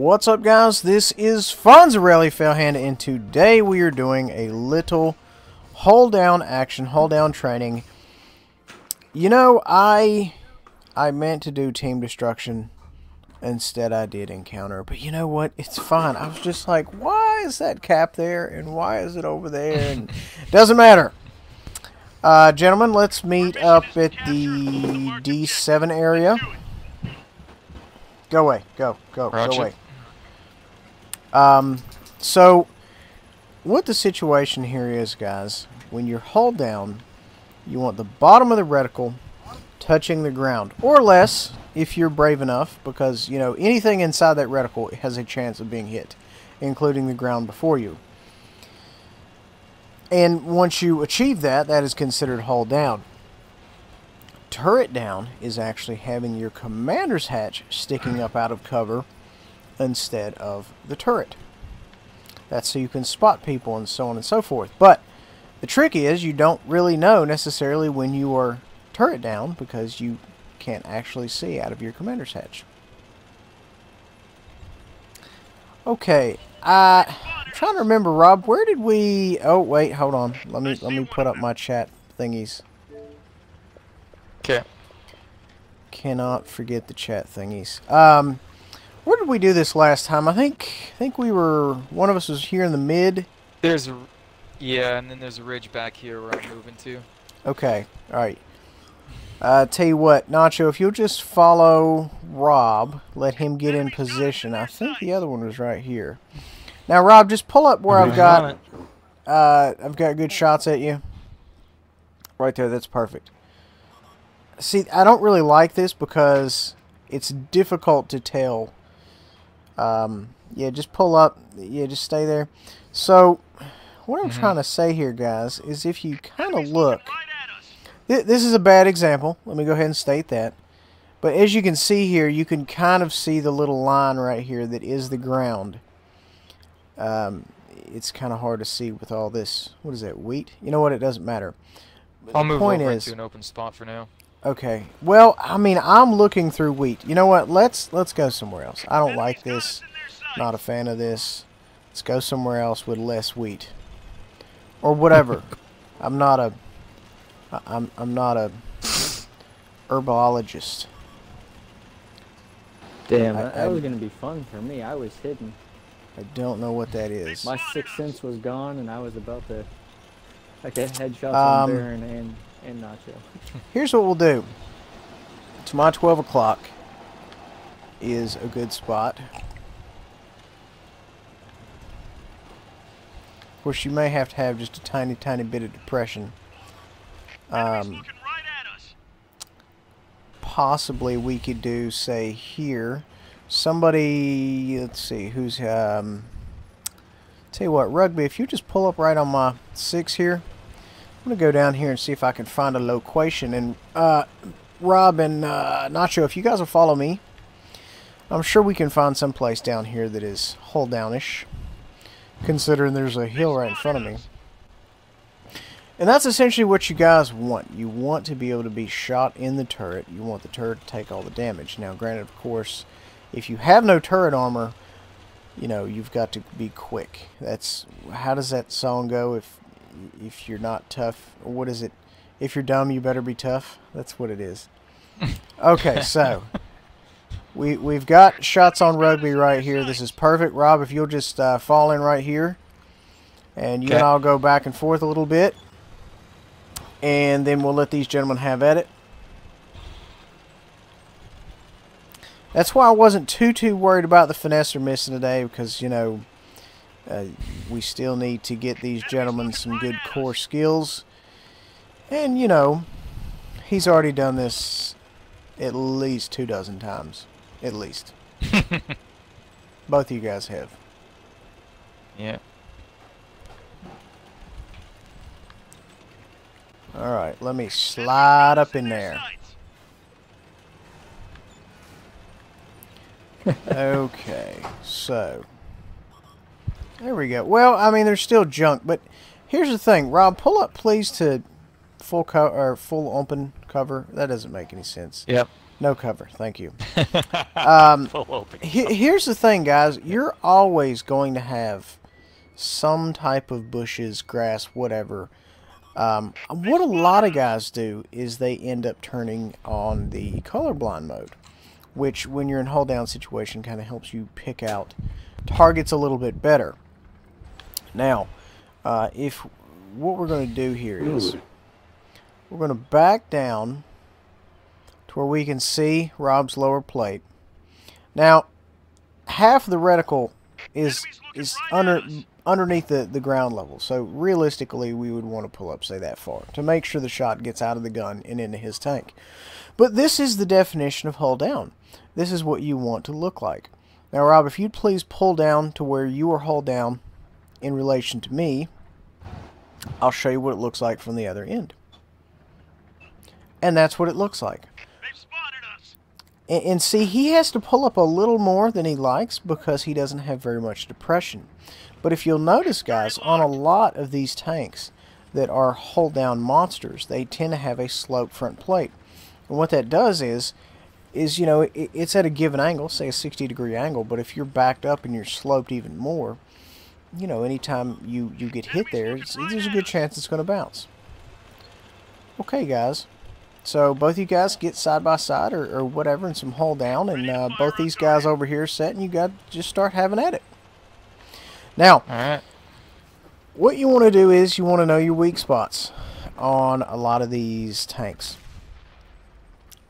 What's up, guys? This is Fonzarelli Failhand, and today we are doing a little hold down action, hold down training. You know, I meant to do team destruction. Instead, I did encounter, but you know what? It's fine. I was just like, why is that cap there, and why is it over there? And doesn't matter. Gentlemen, let's meet up at the D7 area. Go away. Go away. So, what the situation here is, guys, when you're hold down, you want the bottom of the reticle touching the ground, or less, if you're brave enough, because, you know, anything inside that reticle has a chance of being hit, including the ground before you. And once you achieve that, that is considered hold down. Turret down is actually having your commander's hatch sticking up out of cover instead of the turret. That's so you can spot people and so on and so forth. But the trick is you don't really know necessarily when you are turret down because you can't actually see out of your commander's hatch. Okay, I'm trying to remember, Rob, where did we... Oh, wait, hold on. Let me put up my chat thingies. Okay. Cannot forget the chat thingies. Where did we do this last time? I think we were... One of us was here in the mid. There's a... Yeah, and then there's a ridge back here where I'm moving to. Okay, alright. Tell you what, Nacho, if you'll just follow Rob, let him get in position. I think the other one was right here. Now, Rob, just pull up where I've got good shots at you. Right there, that's perfect. See, I don't really like this because it's difficult to tell. Yeah, just pull up. Yeah, just stay there. So, what I'm trying to say here, guys, is if you kind of look... This is a bad example. Let me go ahead and state that. But as you can see here, you can kind of see the little line right here that is the ground. It's kind of hard to see with all this. What is that, wheat? You know what? It doesn't matter. I'll move over into an open spot for now. Okay. Well, I mean, I'm looking through wheat. You know what? Let's go somewhere else. I don't like this. Not a fan of this. Let's go somewhere else with less wheat. Or whatever. I'm not a herbologist. Damn, that was going to be fun for me. I was hidden. I don't know what that is. My sixth sense was gone, and I was about to headshots on Baron and Nacho. Here's what we'll do. To my 12 o'clock is a good spot. Of course, you may have to have just a tiny bit of depression. Possibly we could do, say, here. Somebody, let's see, who's, tell you what, Rugby, if you just pull up right on my 6 here, I'm going to go down here and see if I can find a location. And, Rob and Nacho, if you guys will follow me, I'm sure we can find some place down here that is hold downish, considering there's a hill right in front of me. And that's essentially what you guys want. You want to be able to be shot in the turret. You want the turret to take all the damage. Now, granted, of course, if you have no turret armor, you know, you've got to be quick. That's... How does that song go? If you're not tough, or what is it? If you're dumb, you better be tough. That's what it is. Okay, so we've got shots on Rugby right here. This is perfect. Rob, if you'll just fall in right here, and you and I'll go back and forth a little bit. And then we'll let these gentlemen have at it. That's why I wasn't too worried about the finesser missing today, because, you know, we still need to get these gentlemen some good core skills. And, you know, he's already done this at least 24 times. At least. Both of you guys have. Yeah. Alright, let me slide up in there. Okay, so there we go. Well, I mean, there's still junk, but here's the thing. Rob, pull up, please, to full open cover. That doesn't make any sense. Yep. No cover, thank you. Full open. Here's the thing, guys. You're always going to have some type of bushes, grass, whatever. What a lot of guys do is they end up turning on the colorblind mode, which when you're in hold down situation kind of helps you pick out targets a little bit better. Now, if what we're going to do here is we're going to back down to where we can see Rob's lower plate. Now, half of the reticle is underneath the ground level, so realistically we would want to pull up, say, that far to make sure the shot gets out of the gun and into his tank. But this is the definition of hull down. This is what you want to look like. Now, Rob, if you'd please pull down to where you are hull down in relation to me, I'll show you what it looks like from the other end. And that's what it looks like. And see, he has to pull up a little more than he likes because he doesn't have very much depression. But if you'll notice, guys, on a lot of these tanks that are hold-down monsters, they tend to have a sloped front plate. And what that does is you know, it's at a given angle, say a 60-degree angle, but if you're backed up and you're sloped even more, you know, anytime you get hit there, there's a good chance it's going to bounce. Okay, guys. So both you guys get side by side or whatever in some hold down, and both these guys over here set, and you got to just start having at it. Now, Alright. what you want to do is you want to know your weak spots on a lot of these tanks.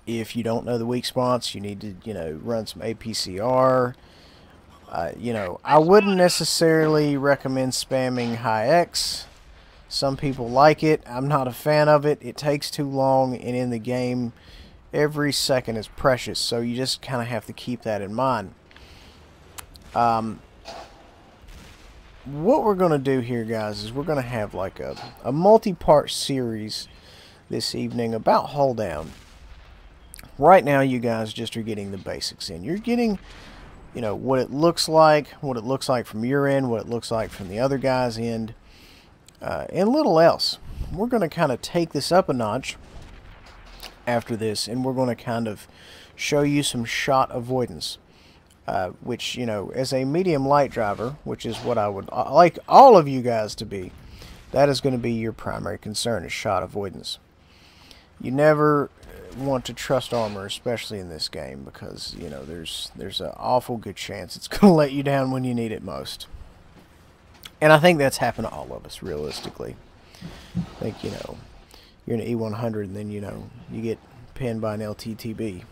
If you don't know the weak spots, you need to, you know, run some APCR. You know, I wouldn't necessarily recommend spamming high X. Some people like it. I'm not a fan of it. It takes too long, and in the game, every second is precious. So you just kind of have to keep that in mind. What we're going to do here, guys, is we're going to have like a multi-part series this evening about hull down. Right now, you guys just are getting the basics in. You're getting, you know, what it looks like from your end, what it looks like from the other guy's end. And little else. We're going to kind of take this up a notch after this, and we're going to kind of show you some shot avoidance, which, you know, as a medium light driver, which is what I would like all of you guys to be, that is going to be your primary concern, is shot avoidance. You never want to trust armor, especially in this game, because, you know, there's an awful good chance it's going to let you down when you need it most. And I think that's happened to all of us, realistically. I think, you know, you're in an E100 and then, you know, you get pinned by an LTTB.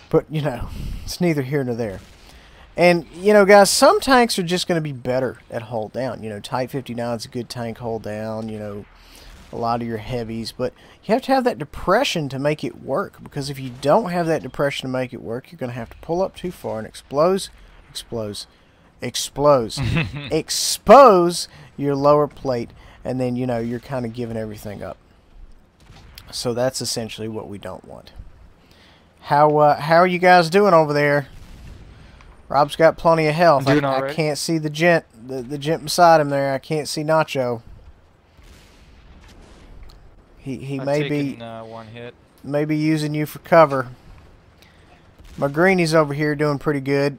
But, you know, it's neither here nor there. And, you know, guys, some tanks are just going to be better at hold down. You know, Type 59 is a good tank hold down, you know, a lot of your heavies. But you have to have that depression to make it work. Because if you don't have that depression to make it work, you're going to have to pull up too far and expose your lower plate, and then, you know, you're kind of giving everything up. So that's essentially what we don't want. How are you guys doing over there? Rob's got plenty of health. I can't see the gent beside him there. I can't see Nacho. He may be one hit. Maybe using you for cover. My greenie's over here doing pretty good.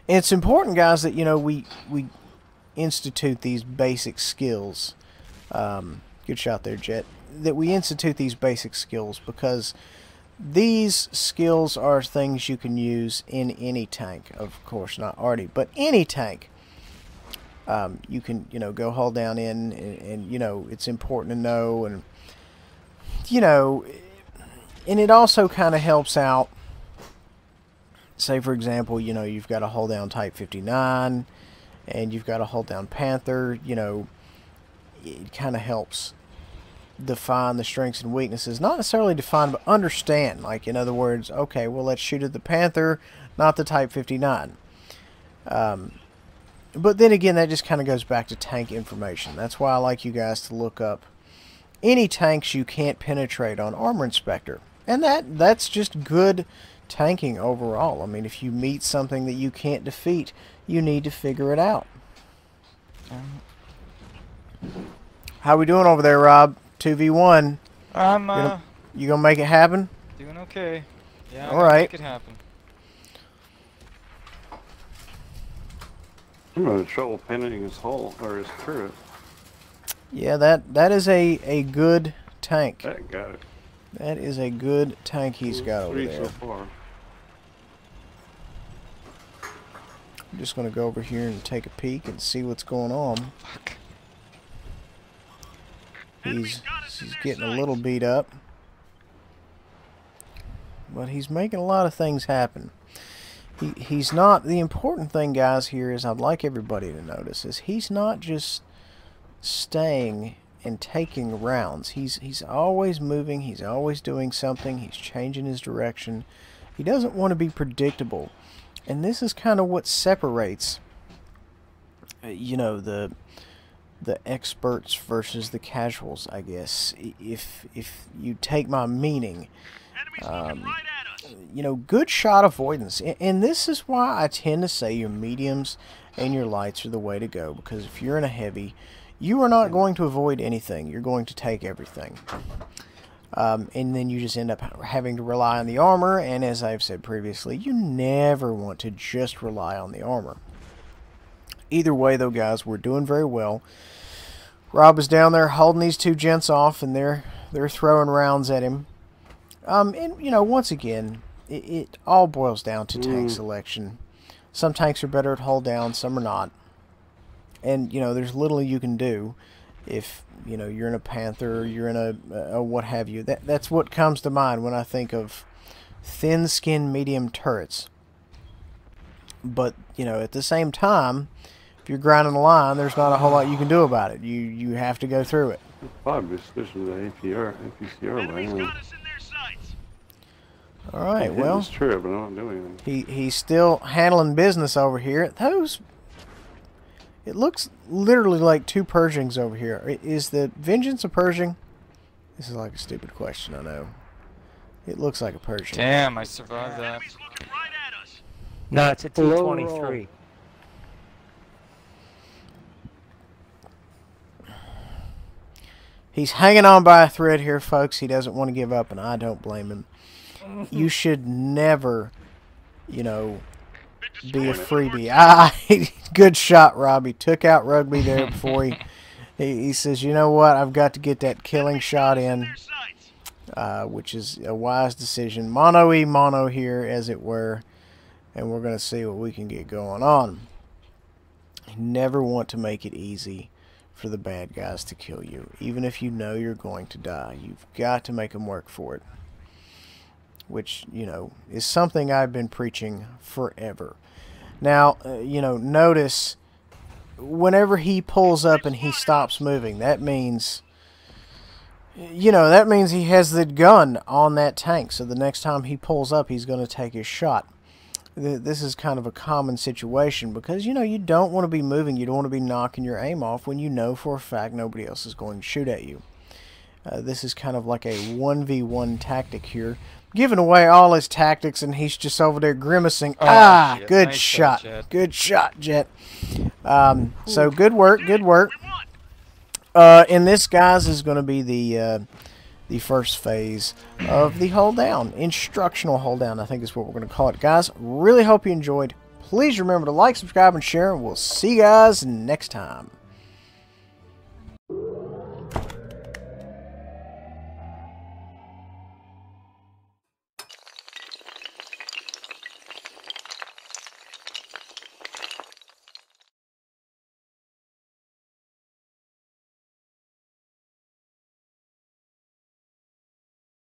It's important, guys, that, you know, we institute these basic skills. Good shot there, Jet. That we institute these basic skills, because these skills are things you can use in any tank. Of course, not Artie, but any tank. You can, you know, go hull down in, and, you know, it's important to know, and, you know, and it also kind of helps out. Say, for example, you know, you've got a hold down Type 59 and you've got a hold down Panther. You know, it kind of helps define the strengths and weaknesses. Not necessarily define, but understand. Like, in other words, okay, well, let's shoot at the Panther, not the Type 59. But then again, that just kind of goes back to tank information. That's why I like you guys to look up any tanks you can't penetrate on Armor Inspector. And that's just good tanking overall. I mean, if you meet something that you can't defeat, you need to figure it out. How we doing over there, Rob? 2v1. I'm You gonna make it happen? Doing okay. Yeah, All right. Make it happen. I'm having trouble pinning his hull or his turret. Yeah, that is a good tank. That got it. That is a good tank he's got over 3 there. so far. I'm just gonna go over here and take a peek and see what's going on. Fuck. He's getting a little beat up, but he's making a lot of things happen. He's not. The important thing, guys, here is I'd like everybody to notice is he's not just staying and taking rounds. He's always moving. He's always doing something. He's changing his direction. He doesn't want to be predictable, and this is kind of what separates, you know, the experts versus the casuals, I guess. If you take my meaning. You know, good shot avoidance, and this is why I tend to say your mediums and your lights are the way to go, because if you're in a heavy, you are not going to avoid anything. You're going to take everything, and then you just end up having to rely on the armor, and as I've said previously, you never want to just rely on the armor. Either way, though, guys, we're doing very well. Rob is down there holding these two gents off, and they're throwing rounds at him. And, you know, once again, it all boils down to tank selection. Some tanks are better at hull down, some are not. And, you know, there's little you can do if, you know, you're in a Panther or you're in a what have you. That's what comes to mind when I think of thin-skinned medium turrets. But, you know, at the same time, if you're grinding the line, there's not a whole lot you can do about it. You have to go through it. Probably especially the APCR line. All right, well, It's true, but I don't do anything. he's still handling business over here. It looks literally like two Pershings over here. Is the Vengeance a Pershing? This is like a stupid question, I know. It looks like a Pershing. Damn, I survived that. No, it's a Low T-23. He's hanging on by a thread here, folks. He doesn't want to give up, and I don't blame him. You should never, you know, be a freebie. Good shot, Robbie. Took out Rugby there before he says, you know what, I've got to get that killing shot in, which is a wise decision. Mono here, as it were, and we're going to see what we can get going on. You never want to make it easy for the bad guys to kill you. Even if you know you're going to die, you've got to make them work for it. Which, you know, is something I've been preaching forever. Now, you know, notice whenever he pulls up and he stops moving, that means, you know, that means he has the gun on that tank. So the next time he pulls up, he's going to take his shot. This is kind of a common situation because, you know, you don't want to be moving. You don't want to be knocking your aim off when you know for a fact nobody else is going to shoot at you. This is kind of like a 1v1 tactic here. Giving away all his tactics, and he's just over there grimacing. Oh, shit. Good Nice shot. shot, Jet. Good shot, Jet. So good work, good work. And this, guys, is going to be the first phase of the hold down. Instructional hold down, I think is what we're going to call it. Guys, really hope you enjoyed. Please remember to like, subscribe, and share, and we'll see you guys next time.